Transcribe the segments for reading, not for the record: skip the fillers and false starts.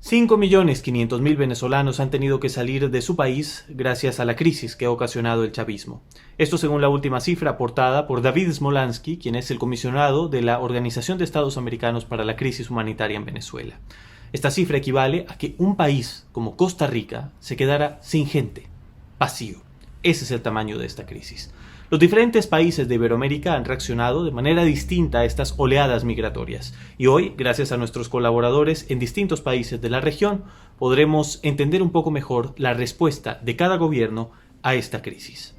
5.500.000 venezolanos han tenido que salir de su país gracias a la crisis que ha ocasionado el chavismo. Esto según la última cifra aportada por David Smolansky, quien es el comisionado de la Organización de Estados Americanos para la Crisis Humanitaria en Venezuela. Esta cifra equivale a que un país como Costa Rica se quedara sin gente, vacío. Ese es el tamaño de esta crisis. Los diferentes países de Iberoamérica han reaccionado de manera distinta a estas oleadas migratorias y hoy, gracias a nuestros colaboradores en distintos países de la región, podremos entender un poco mejor la respuesta de cada gobierno a esta crisis.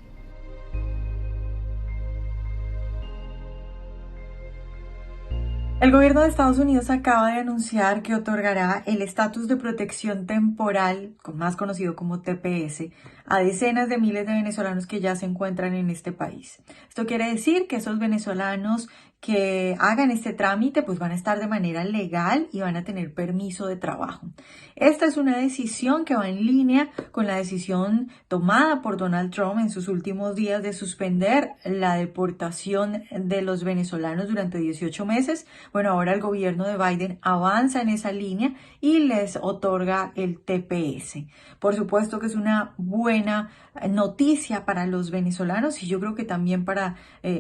El gobierno de Estados Unidos acaba de anunciar que otorgará el estatus de protección temporal, más conocido como TPS, a decenas de miles de venezolanos que ya se encuentran en este país. Esto quiere decir que esos venezolanos que hagan este trámite pues van a estar de manera legal y van a tener permiso de trabajo. Esta es una decisión que va en línea con la decisión tomada por Donald Trump en sus últimos días de suspender la deportación de los venezolanos durante 18 meses. Bueno, ahora el gobierno de Biden avanza en esa línea y les otorga el TPS. Por supuesto que es una buena noticia para los venezolanos y yo creo que también para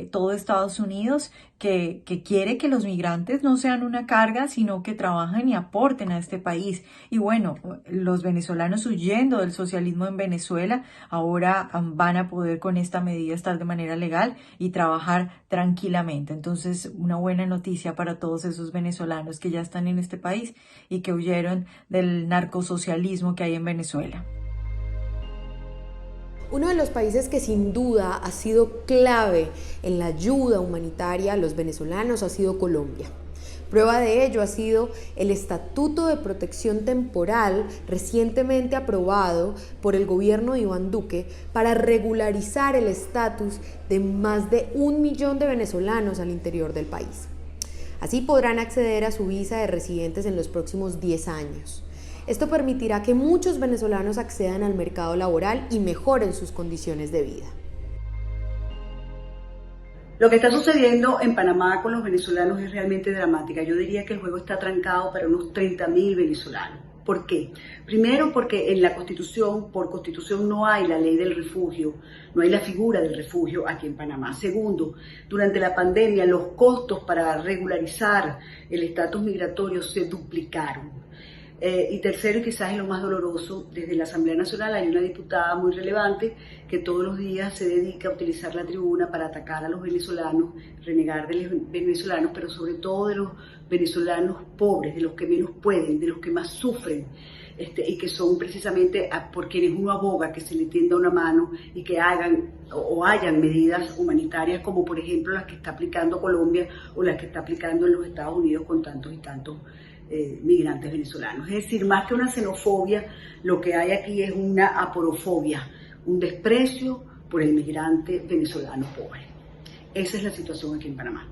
todo Estados Unidos que quiere que los migrantes no sean una carga, sino que trabajen y aporten a este país. Y bueno, los venezolanos huyendo del socialismo en Venezuela ahora van a poder con esta medida estar de manera legal y trabajar tranquilamente. Entonces, una buena noticia para todos esos venezolanos que ya están en este país y que huyeron del narcosocialismo que hay en Venezuela. Uno de los países que sin duda ha sido clave en la ayuda humanitaria a los venezolanos ha sido Colombia. Prueba de ello ha sido el Estatuto de Protección Temporal recientemente aprobado por el gobierno de Iván Duque para regularizar el estatus de más de 1 millón de venezolanos al interior del país. Así podrán acceder a su visa de residentes en los próximos 10 años. Esto permitirá que muchos venezolanos accedan al mercado laboral y mejoren sus condiciones de vida. Lo que está sucediendo en Panamá con los venezolanos es realmente dramática. Yo diría que el juego está trancado para unos 30.000 venezolanos. ¿Por qué? Primero porque en la Constitución, por Constitución no hay la ley del refugio, no hay la figura del refugio aquí en Panamá. Segundo, durante la pandemia los costos para regularizar el estatus migratorio se duplicaron. Y tercero, y quizás es lo más doloroso, desde la Asamblea Nacional hay una diputada muy relevante que todos los días se dedica a utilizar la tribuna para atacar a los venezolanos, renegar de los venezolanos, pero sobre todo de los venezolanos pobres, de los que menos pueden, de los que más sufren, y que son precisamente por quienes uno aboga que se le tienda una mano y que hagan o hayan medidas humanitarias como por ejemplo las que está aplicando Colombia o las que está aplicando en los Estados Unidos con tantos y tantos migrantes venezolanos. Es decir, más que una xenofobia, lo que hay aquí es una aporofobia, un desprecio por el migrante venezolano pobre. Esa es la situación aquí en Panamá.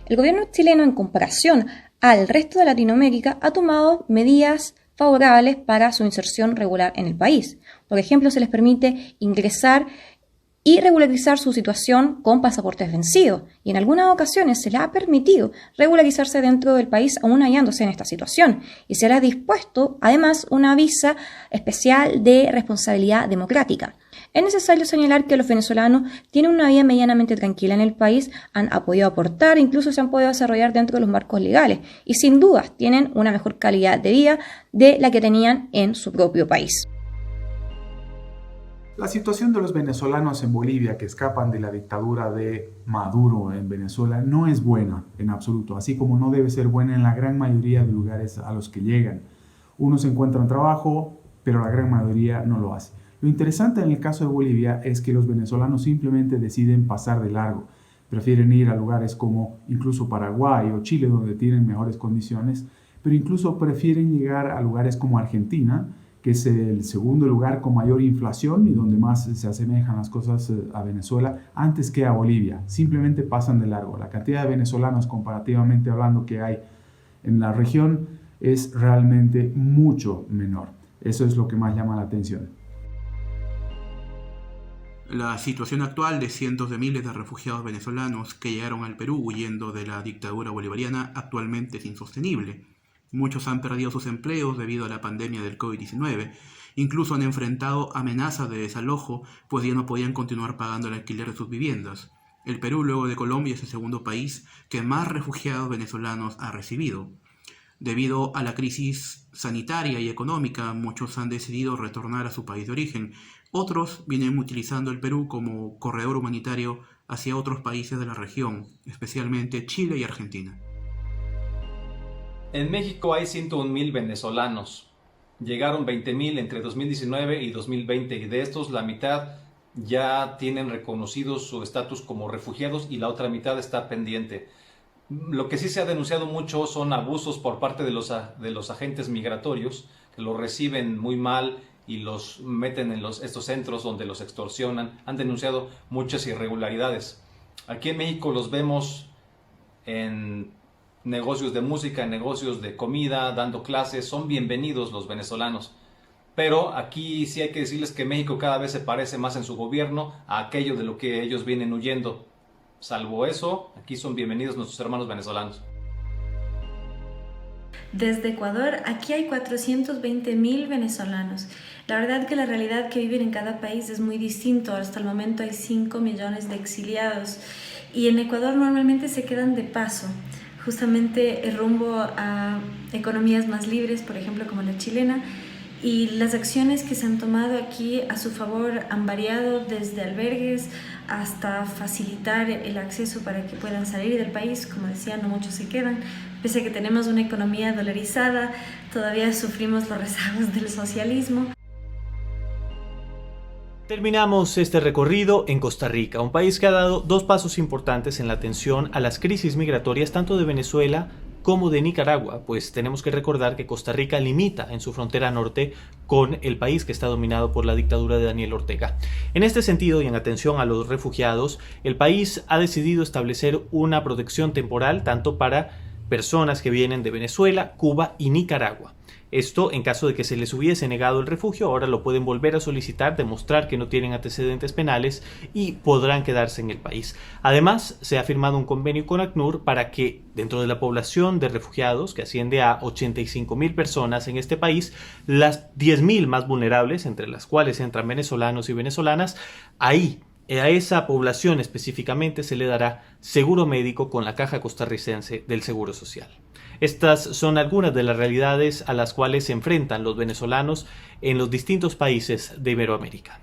El gobierno chileno, en comparación al resto de Latinoamérica, ha tomado medidas favorables para su inserción regular en el país. Por ejemplo, se les permite ingresar y regularizar su situación con pasaportes vencidos, y en algunas ocasiones se les ha permitido regularizarse dentro del país aún hallándose en esta situación, y se les ha dispuesto además una visa especial de responsabilidad democrática. Es necesario señalar que los venezolanos tienen una vida medianamente tranquila en el país, han podido aportar, incluso se han podido desarrollar dentro de los marcos legales, y sin dudas tienen una mejor calidad de vida de la que tenían en su propio país. La situación de los venezolanos en Bolivia que escapan de la dictadura de Maduro en Venezuela no es buena en absoluto, así como no debe ser buena en la gran mayoría de lugares a los que llegan. Unos encuentran trabajo, pero la gran mayoría no lo hace. Lo interesante en el caso de Bolivia es que los venezolanos simplemente deciden pasar de largo. Prefieren ir a lugares como incluso Paraguay o Chile, donde tienen mejores condiciones, pero incluso prefieren llegar a lugares como Argentina, que es el segundo lugar con mayor inflación y donde más se asemejan las cosas a Venezuela, antes que a Bolivia. Simplemente pasan de largo. La cantidad de venezolanos, comparativamente hablando, que hay en la región es realmente mucho menor. Eso es lo que más llama la atención. La situación actual de cientos de miles de refugiados venezolanos que llegaron al Perú huyendo de la dictadura bolivariana actualmente es insostenible. Muchos han perdido sus empleos debido a la pandemia del COVID-19. Incluso han enfrentado amenazas de desalojo, pues ya no podían continuar pagando el alquiler de sus viviendas. El Perú, luego de Colombia, es el segundo país que más refugiados venezolanos ha recibido. Debido a la crisis sanitaria y económica, muchos han decidido retornar a su país de origen. Otros vienen utilizando el Perú como corredor humanitario hacia otros países de la región, especialmente Chile y Argentina. En México hay 101.000 venezolanos. Llegaron 20.000 entre 2019 y 2020 y de estos la mitad ya tienen reconocido su estatus como refugiados y la otra mitad está pendiente. Lo que sí se ha denunciado mucho son abusos por parte de los agentes migratorios que los reciben muy mal y los meten en estos centros donde los extorsionan. Han denunciado muchas irregularidades. Aquí en México los vemos en negocios de música, en negocios de comida, dando clases. Son bienvenidos los venezolanos. Pero aquí sí hay que decirles que México cada vez se parece más en su gobierno a aquello de lo que ellos vienen huyendo. Salvo eso, aquí son bienvenidos nuestros hermanos venezolanos. Desde Ecuador, aquí hay 420.000 venezolanos. La verdad que la realidad que viven en cada país es muy distinto. Hasta el momento hay 5 millones de exiliados y en Ecuador normalmente se quedan de paso, justamente rumbo a economías más libres, por ejemplo como la chilena. Y las acciones que se han tomado aquí a su favor han variado desde albergues hasta facilitar el acceso para que puedan salir del país. Como decía, no muchos se quedan. Pese a que tenemos una economía dolarizada, todavía sufrimos los rezagos del socialismo. Terminamos este recorrido en Costa Rica, un país que ha dado 2 pasos importantes en la atención a las crisis migratorias tanto de Venezuela como de Nicaragua, pues tenemos que recordar que Costa Rica limita en su frontera norte con el país que está dominado por la dictadura de Daniel Ortega. En este sentido y en atención a los refugiados, el país ha decidido establecer una protección temporal tanto para personas que vienen de Venezuela, Cuba y Nicaragua. Esto, en caso de que se les hubiese negado el refugio, ahora lo pueden volver a solicitar, demostrar que no tienen antecedentes penales y podrán quedarse en el país. Además, se ha firmado un convenio con ACNUR para que, dentro de la población de refugiados, que asciende a 85.000 personas en este país, las 10.000 más vulnerables, entre las cuales entran venezolanos y venezolanas, ahí, a esa población específicamente se le dará seguro médico con la Caja Costarricense del Seguro Social. Estas son algunas de las realidades a las cuales se enfrentan los venezolanos en los distintos países de Iberoamérica.